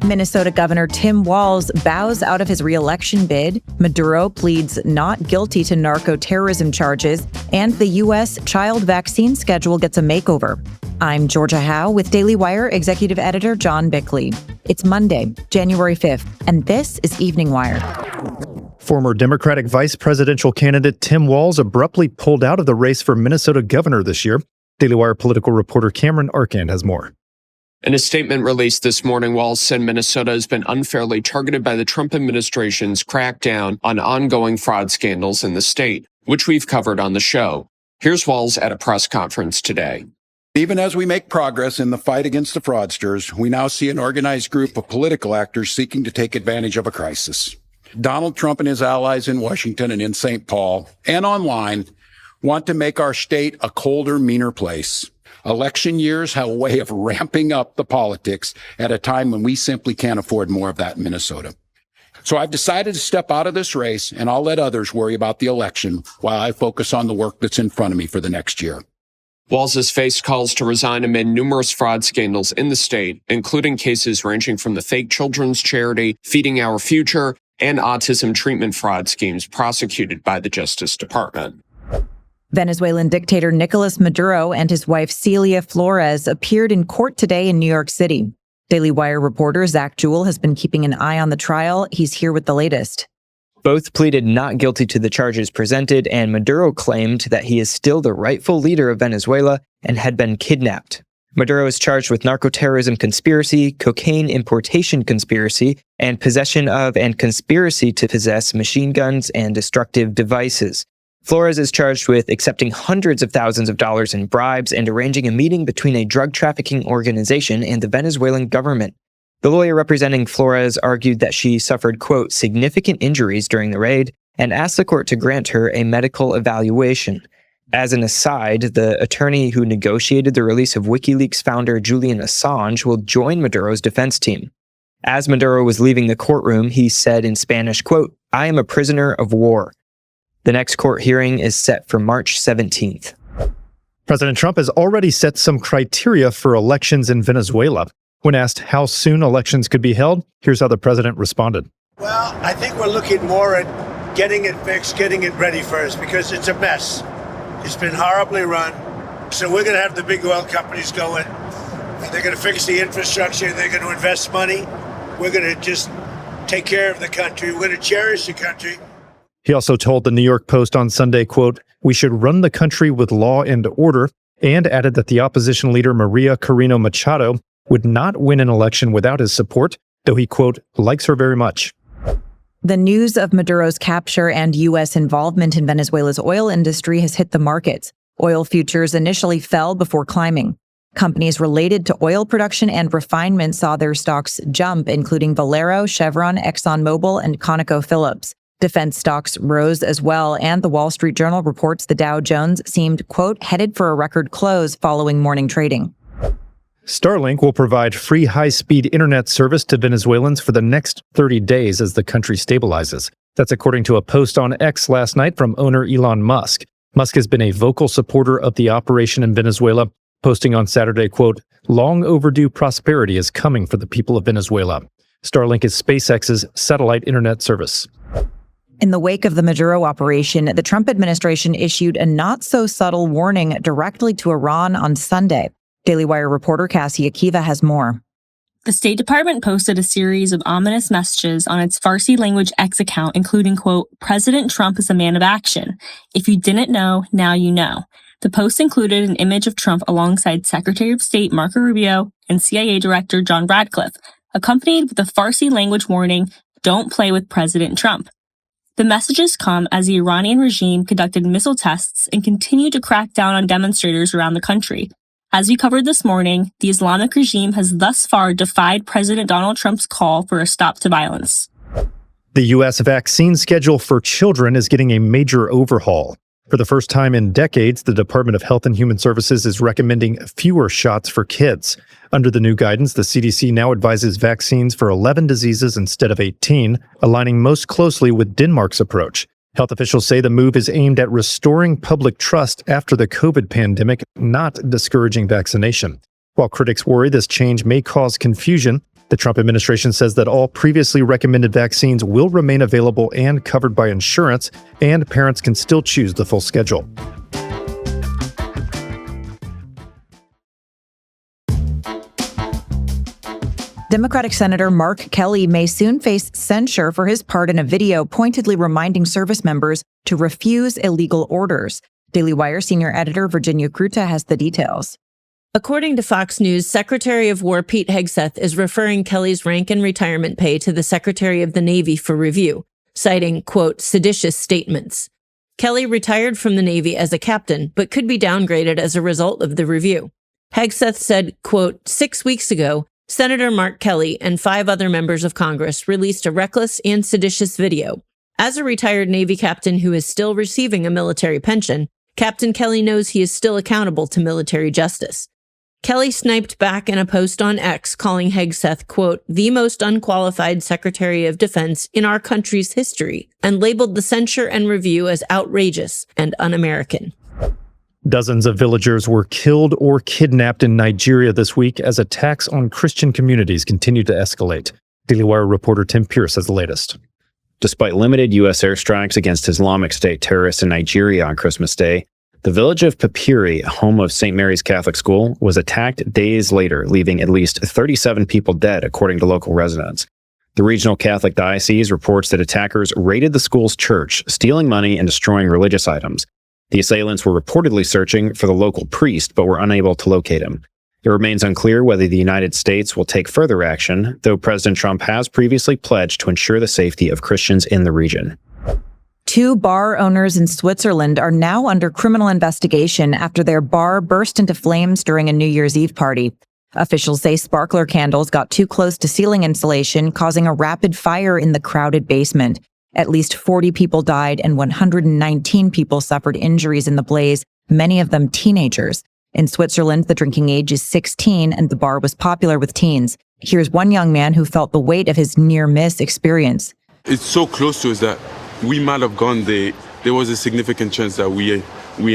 Minnesota Governor Tim Walz bows out of his reelection bid. Maduro pleads not guilty to narco-terrorism charges. And the U.S. child vaccine schedule gets a makeover. I'm Georgia Howe with Daily Wire Executive Editor John Bickley. It's Monday, January 5th, and this is Evening Wire. Former Democratic vice presidential candidate Tim Walz abruptly pulled out of the race for Minnesota governor this year. Daily Wire political reporter Cameron Arcand has more. In a statement released this morning, Walz said Minnesota has been unfairly targeted by the Trump administration's crackdown on ongoing fraud scandals in the state, which we've covered on the show. Here's Walz at a press conference today. Even as we make progress in the fight against the fraudsters, we now see an organized group of political actors seeking to take advantage of a crisis. Donald Trump and his allies in Washington and in St. Paul and online want to make our state a colder, meaner place. Election years have a way of ramping up the politics at a time when we simply can't afford more of that in Minnesota. So I've decided to step out of this race, and I'll let others worry about the election while I focus on the work that's in front of me for the next year. Walz has faced calls to resign amid numerous fraud scandals in the state, including cases ranging from the fake children's charity, Feeding Our Future, and autism treatment fraud schemes prosecuted by the Justice Department. Venezuelan dictator Nicolas Maduro and his wife Celia Flores appeared in court today in New York City. Daily Wire reporter Zach Jewell has been keeping an eye on the trial. He's here with the latest. Both pleaded not guilty to the charges presented, and Maduro claimed that he is still the rightful leader of Venezuela and had been kidnapped. Maduro is charged with narco-terrorism conspiracy, cocaine importation conspiracy, and possession of and conspiracy to possess machine guns and destructive devices. Flores is charged with accepting hundreds of thousands of dollars in bribes and arranging a meeting between a drug trafficking organization and the Venezuelan government. The lawyer representing Flores argued that she suffered, quote, significant injuries during the raid and asked the court to grant her a medical evaluation. As an aside, the attorney who negotiated the release of WikiLeaks founder Julian Assange will join Maduro's defense team. As Maduro was leaving the courtroom, he said in Spanish, quote, I am a prisoner of war. The next court hearing is set for March 17th. President Trump has already set some criteria for elections in Venezuela. When asked how soon elections could be held, here's how the president responded. Well, I think we're looking more at getting it fixed, getting it ready first, because it's a mess. It's been horribly run. So we're going to have the big oil companies going. They're going to fix the infrastructure. They're going to invest money. We're going to just take care of the country. We're going to cherish the country. He also told the New York Post on Sunday, quote, we should run the country with law and order, and added that the opposition leader Maria Corina Machado would not win an election without his support, though he, quote, likes her very much. The news of Maduro's capture and U.S. involvement in Venezuela's oil industry has hit the markets. Oil futures initially fell before climbing. Companies related to oil production and refinement saw their stocks jump, including Valero, Chevron, ExxonMobil, and ConocoPhillips. Defense stocks rose as well, and the Wall Street Journal reports the Dow Jones seemed, quote, headed for a record close following morning trading. Starlink will provide free high-speed internet service to Venezuelans for the next 30 days as the country stabilizes. That's according to a post on X last night from owner Elon Musk. Musk has been a vocal supporter of the operation in Venezuela, posting on Saturday, quote, long overdue prosperity is coming for the people of Venezuela. Starlink is SpaceX's satellite internet service. In the wake of the Maduro operation, the Trump administration issued a not-so-subtle warning directly to Iran on Sunday. Daily Wire reporter Cassie Akiva has more. The State Department posted a series of ominous messages on its Farsi language X account, including, quote, President Trump is a man of action. If you didn't know, now you know. The post included an image of Trump alongside Secretary of State Marco Rubio and CIA Director John Radcliffe, accompanied with the Farsi language warning, don't play with President Trump. The messages come as the Iranian regime conducted missile tests and continued to crack down on demonstrators around the country. As we covered this morning, the Islamic regime has thus far defied President Donald Trump's call for a stop to violence. The U.S. vaccine schedule for children is getting a major overhaul. For the first time in decades, the Department of Health and Human Services is recommending fewer shots for kids. Under the new guidance, the CDC now advises vaccines for 11 diseases instead of 18, aligning most closely with Denmark's approach. Health officials say the move is aimed at restoring public trust after the COVID pandemic, not discouraging vaccination. While critics worry this change may cause confusion, The Trump administration says that all previously recommended vaccines will remain available and covered by insurance, and parents can still choose the full schedule. Democratic Senator Mark Kelly may soon face censure for his part in a video pointedly reminding service members to refuse illegal orders. Daily Wire senior editor Virginia Kruta has the details. According to Fox News, Secretary of War Pete Hegseth is referring Kelly's rank and retirement pay to the Secretary of the Navy for review, citing, quote, seditious statements. Kelly retired from the Navy as a captain, but could be downgraded as a result of the review. Hegseth said, quote, 6 weeks ago, Senator Mark Kelly and 5 other members of Congress released a reckless and seditious video. As a retired Navy captain who is still receiving a military pension, Captain Kelly knows he is still accountable to military justice. Kelly sniped back in a post on X, calling Hegseth, quote, the most unqualified Secretary of Defense in our country's history, and labeled the censure and review as outrageous and un-American. Dozens of villagers were killed or kidnapped in Nigeria this week as attacks on Christian communities continue to escalate. Daily Wire reporter Tim Pierce has the latest. Despite limited U.S. airstrikes against Islamic State terrorists in Nigeria on Christmas Day, the village of Papiri, home of St. Mary's Catholic School, was attacked days later, leaving at least 37 people dead, according to local residents. The regional Catholic diocese reports that attackers raided the school's church, stealing money and destroying religious items. The assailants were reportedly searching for the local priest, but were unable to locate him. It remains unclear whether the United States will take further action, though President Trump has previously pledged to ensure the safety of Christians in the region. 2 bar owners in Switzerland are now under criminal investigation after their bar burst into flames during a New Year's Eve party. Officials say sparkler candles got too close to ceiling insulation, causing a rapid fire in the crowded basement. At least 40 people died and 119 people suffered injuries in the blaze, many of them teenagers. In Switzerland, the drinking age is 16 and the bar was popular with teens. Here's one young man who felt the weight of his near-miss experience. It's so close to us that we might have gone there. There was a significant chance that we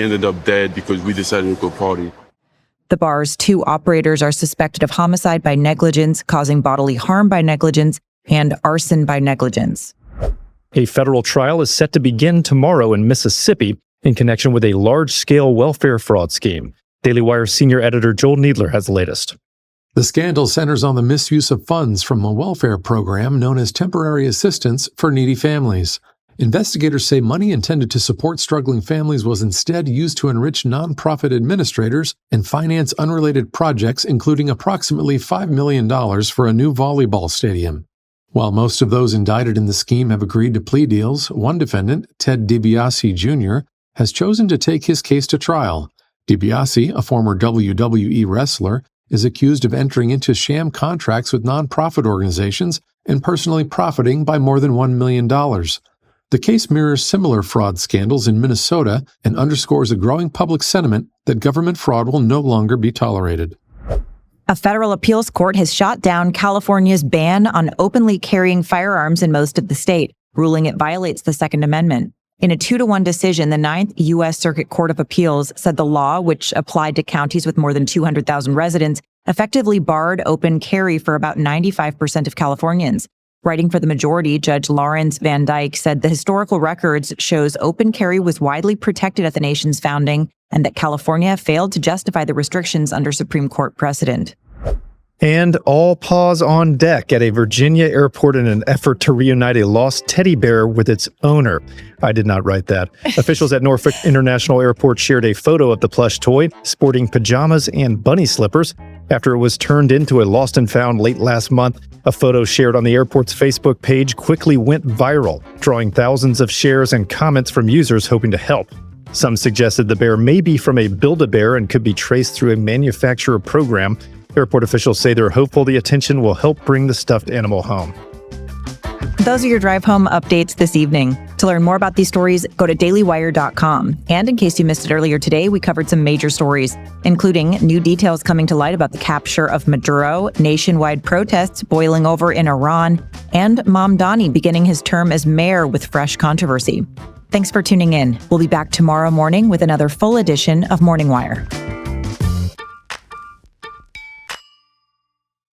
ended up dead because we decided to go party. The bar's 2 operators are suspected of homicide by negligence, causing bodily harm by negligence, and arson by negligence. A federal trial is set to begin tomorrow in Mississippi in connection with a large-scale welfare fraud scheme. Daily Wire senior editor Joel Needler has the latest. The scandal centers on the misuse of funds from a welfare program known as Temporary Assistance for Needy Families. Investigators say money intended to support struggling families was instead used to enrich nonprofit administrators and finance unrelated projects, including approximately $5 million for a new volleyball stadium. While most of those indicted in the scheme have agreed to plea deals, one defendant, Ted DiBiase Jr., has chosen to take his case to trial. DiBiase, a former WWE wrestler, is accused of entering into sham contracts with nonprofit organizations and personally profiting by more than $1 million. The case mirrors similar fraud scandals in Minnesota and underscores a growing public sentiment that government fraud will no longer be tolerated. A federal appeals court has shot down California's ban on openly carrying firearms in most of the state, ruling it violates the Second Amendment. In a 2-1 decision, the 9th U.S. Circuit Court of Appeals said the law, which applied to counties with more than 200,000 residents, effectively barred open carry for about 95% of Californians. Writing for the majority, Judge Lawrence Van Dyke said the historical records shows open carry was widely protected at the nation's founding and that California failed to justify the restrictions under Supreme Court precedent. And all paws on deck at a Virginia airport in an effort to reunite a lost teddy bear with its owner. I did not write that. Officials at Norfolk International Airport shared a photo of the plush toy, sporting pajamas and bunny slippers, after it was turned into a lost and found late last month. A photo shared on the airport's Facebook page quickly went viral, drawing thousands of shares and comments from users hoping to help. Some suggested the bear may be from a Build-A-Bear and could be traced through a manufacturer program. Airport officials say they're hopeful the attention will help bring the stuffed animal home. Those are your drive home updates this evening. To learn more about these stories, go to dailywire.com. And in case you missed it earlier today, we covered some major stories, including new details coming to light about the capture of Maduro, nationwide protests boiling over in Iran, and Mamdani beginning his term as mayor with fresh controversy. Thanks for tuning in. We'll be back tomorrow morning with another full edition of Morning Wire.